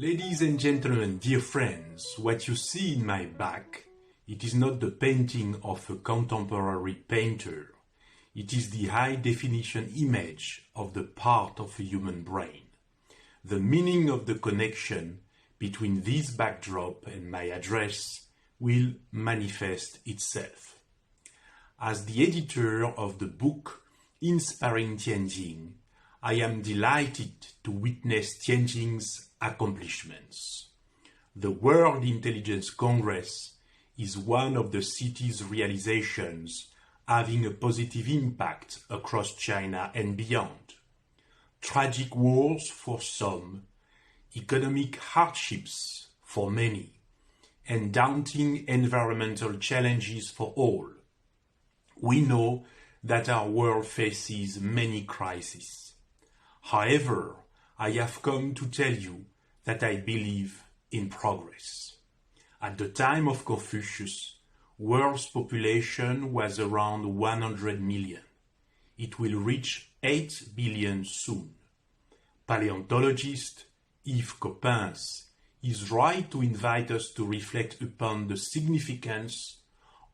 Ladies and gentlemen, dear friends, what you see in my back, it is not the painting of a contemporary painter. It is the high-definition image of the part of a human brain. The meaning of the connection between this backdrop and my address will manifest itself. As the editor of the book Inspiring Tianjin, I am delighted to witness Tianjin's accomplishments. The World Intelligence Congress is one of the city's realizations having a positive impact across China and beyond. Tragic wars for some, economic hardships for many, and daunting environmental challenges for all. We know that our world faces many crises. However, I have come to tell you that I believe in progress. At the time of Confucius, world's population was around 100 million. It will reach 8 billion soon. Paleontologist Yves Coppens is right to invite us to reflect upon the significance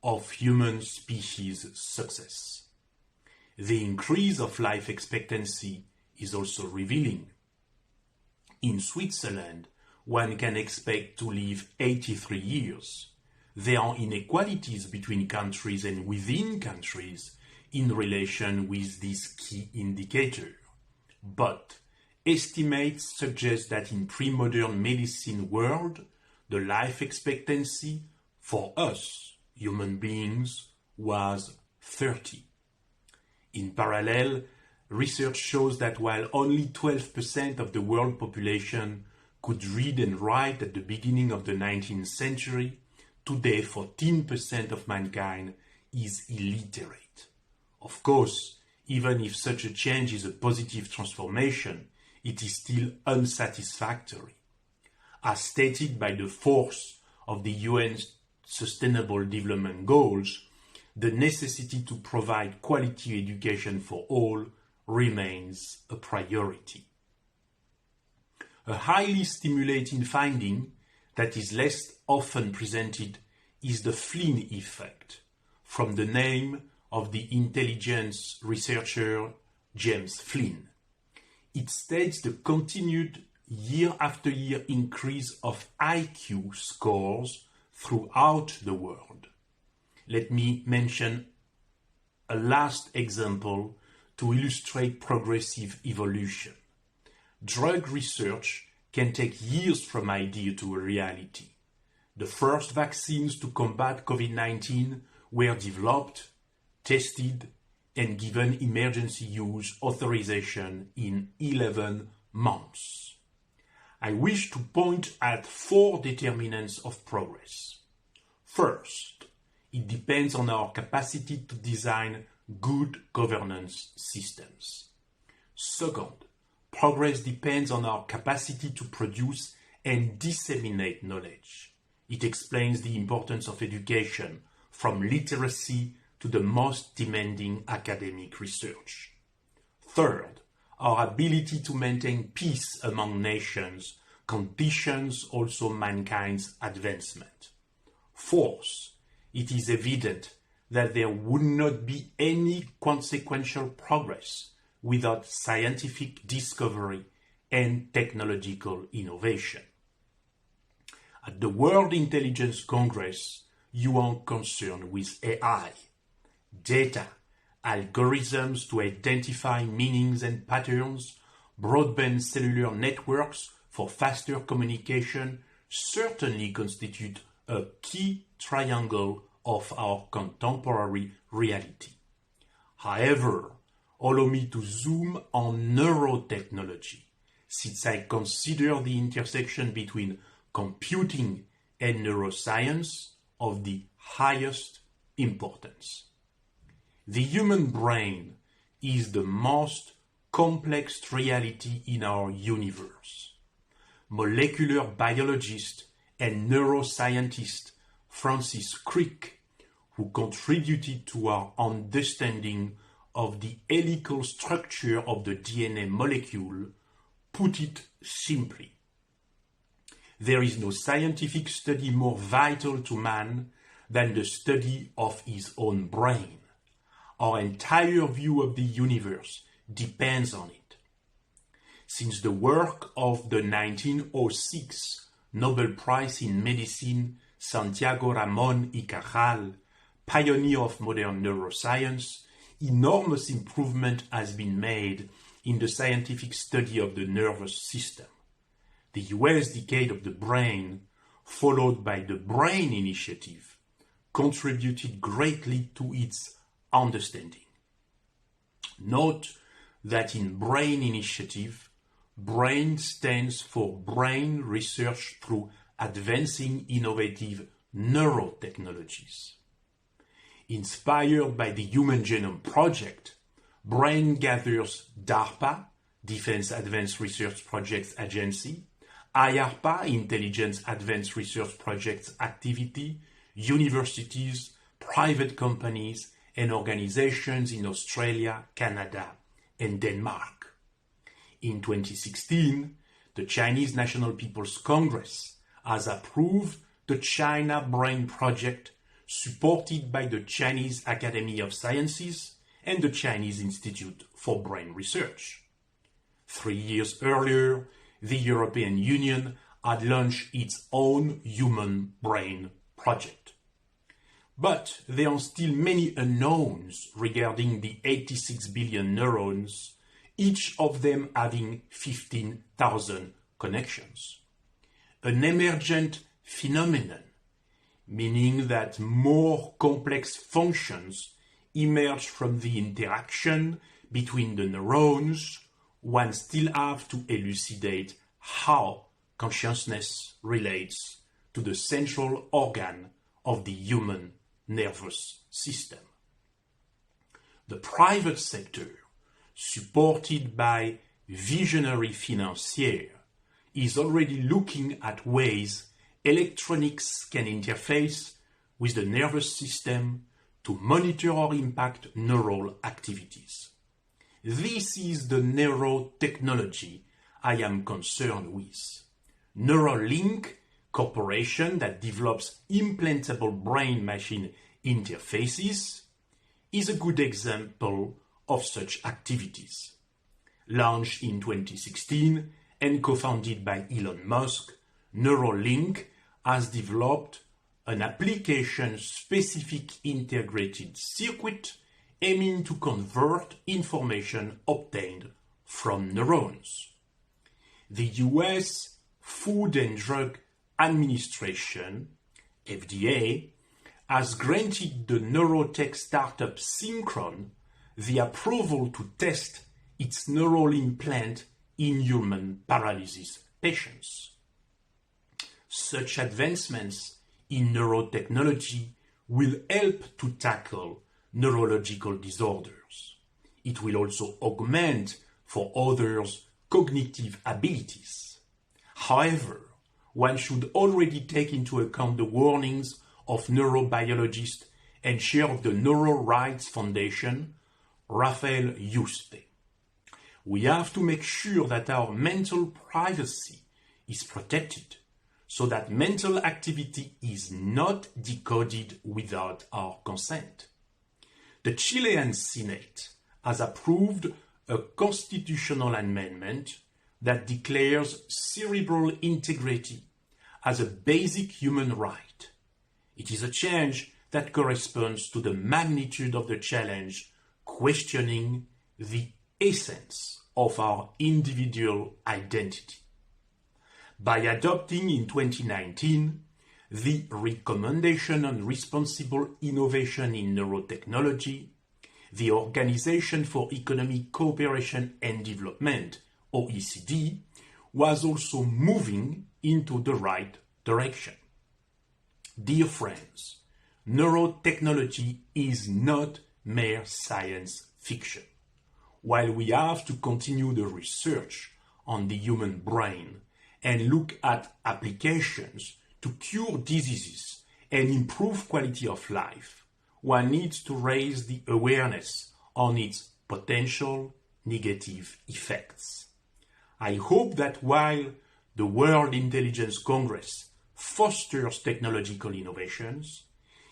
of human species success. The increase of life expectancy is also revealing. In Switzerland, one can expect to live 83 years. There are inequalities between countries and within countries in relation with this key indicator. But estimates suggest that in pre-modern medicine world, the life expectancy for us, human beings, was 30. In parallel, research shows that while only 12% of the world population could read and write at the beginning of the 19th century, today 14% of mankind is illiterate. Of course, even if such a change is a positive transformation, it is still unsatisfactory. As stated by the fourth of the UN Sustainable Development Goals, the necessity to provide quality education for all remains a priority. A highly stimulating finding that is less often presented is the Flynn effect, from the name of the intelligence researcher James Flynn. It states the continued year-after-year increase of IQ scores throughout the world. Let me mention a last example to illustrate progressive evolution. Drug research can take years from idea to a reality. The first vaccines to combat COVID-19 were developed, tested, and given emergency use authorization in 11 months. I wish to point at 4 determinants of progress. First, it depends on our capacity to design good governance systems. Second, progress depends on our capacity to produce and disseminate knowledge. It explains the importance of education, from literacy to the most demanding academic research. Third, our ability to maintain peace among nations conditions also mankind's advancement. Fourth, it is evident that there would not be any consequential progress without scientific discovery and technological innovation. At the World Intelligence Congress, you are concerned with AI, data, algorithms to identify meanings and patterns, broadband cellular networks for faster communication certainly constitute a key triangle of our contemporary reality. However, allow me to zoom on neurotechnology, since I consider the intersection between computing and neuroscience of the highest importance. The human brain is the most complex reality in our universe. Molecular biologist and neuroscientist Francis Crick, who contributed to our understanding of the helical structure of the DNA molecule, put it simply. there is no scientific study more vital to man than the study of his own brain. Our entire view of the universe depends on it. Since the work of the 1906 Nobel Prize in Medicine Santiago Ramón y Cajal, pioneer of modern neuroscience, enormous improvement has been made in the scientific study of the nervous system. The US Decade of the Brain, followed by the Brain Initiative, contributed greatly to its understanding. Note that in Brain Initiative, BRAIN stands for Brain Research through Advancing Innovative Neurotechnologies. Inspired by the Human Genome Project, BRAIN gathers DARPA, Defense Advanced Research Projects Agency, IARPA, Intelligence Advanced Research Projects Activity, universities, private companies, and organizations in Australia, Canada, and Denmark. In 2016, the Chinese National People's Congress has approved the China Brain Project, supported by the Chinese Academy of Sciences and the Chinese Institute for Brain Research. 3 years earlier, the European Union had launched its own Human Brain Project. But there are still many unknowns regarding the 86 billion neurons, each of them having 15,000 connections. An emergent phenomenon, meaning that more complex functions emerge from the interaction between the neurons. One still have to elucidate how consciousness relates to the central organ of the human nervous system. The private sector, supported by visionary financiers, is already looking at ways electronics can interface with the nervous system to monitor or impact neural activities. This is the neurotechnology I am concerned with. Neuralink Corporation, that develops implantable brain-machine interfaces, is a good example of such activities. Launched in 2016 and co-founded by Elon Musk, Neuralink has developed an application-specific integrated circuit aiming to convert information obtained from neurons. The US Food and Drug Administration, FDA, has granted the neurotech startup Synchron the approval to test its neural implant in human paralysis patients. Such advancements in neurotechnology will help to tackle neurological disorders. It will also augment for others cognitive abilities. However, one should already take into account the warnings of neurobiologist and chair of the Neural Rights Foundation, Raphael Yuste. We have to make sure that our mental privacy is protected, so that mental activity is not decoded without our consent. The Chilean Senate has approved a constitutional amendment that declares cerebral integrity as a basic human right. It is a change that corresponds to the magnitude of the challenge, questioning the essence of our individual identity. By adopting in 2019 the Recommendation on Responsible Innovation in Neurotechnology, the Organization for Economic Cooperation and Development, OECD, was also moving into the right direction. Dear friends, neurotechnology is not mere science fiction. While we have to continue the research on the human brain and look at applications to cure diseases and improve quality of life, one needs to raise the awareness on its potential negative effects. I hope that while the World Intelligence Congress fosters technological innovations,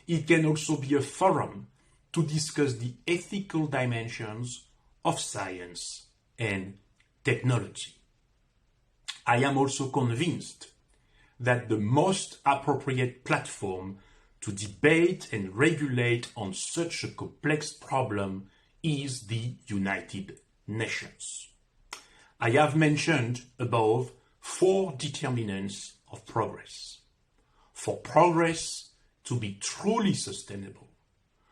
it can also be a forum to discuss the ethical dimensions of science and technology. I am also convinced that the most appropriate platform to debate and regulate on such a complex problem is the United Nations. I have mentioned above 4 determinants of progress. For progress to be truly sustainable,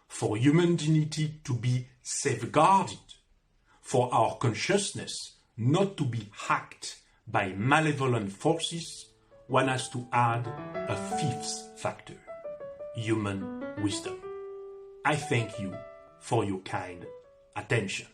for human dignity to be safeguarded, for our consciousness not to be hacked by malevolent forces, one has to add a 5th factor: human wisdom. I thank you for your kind attention.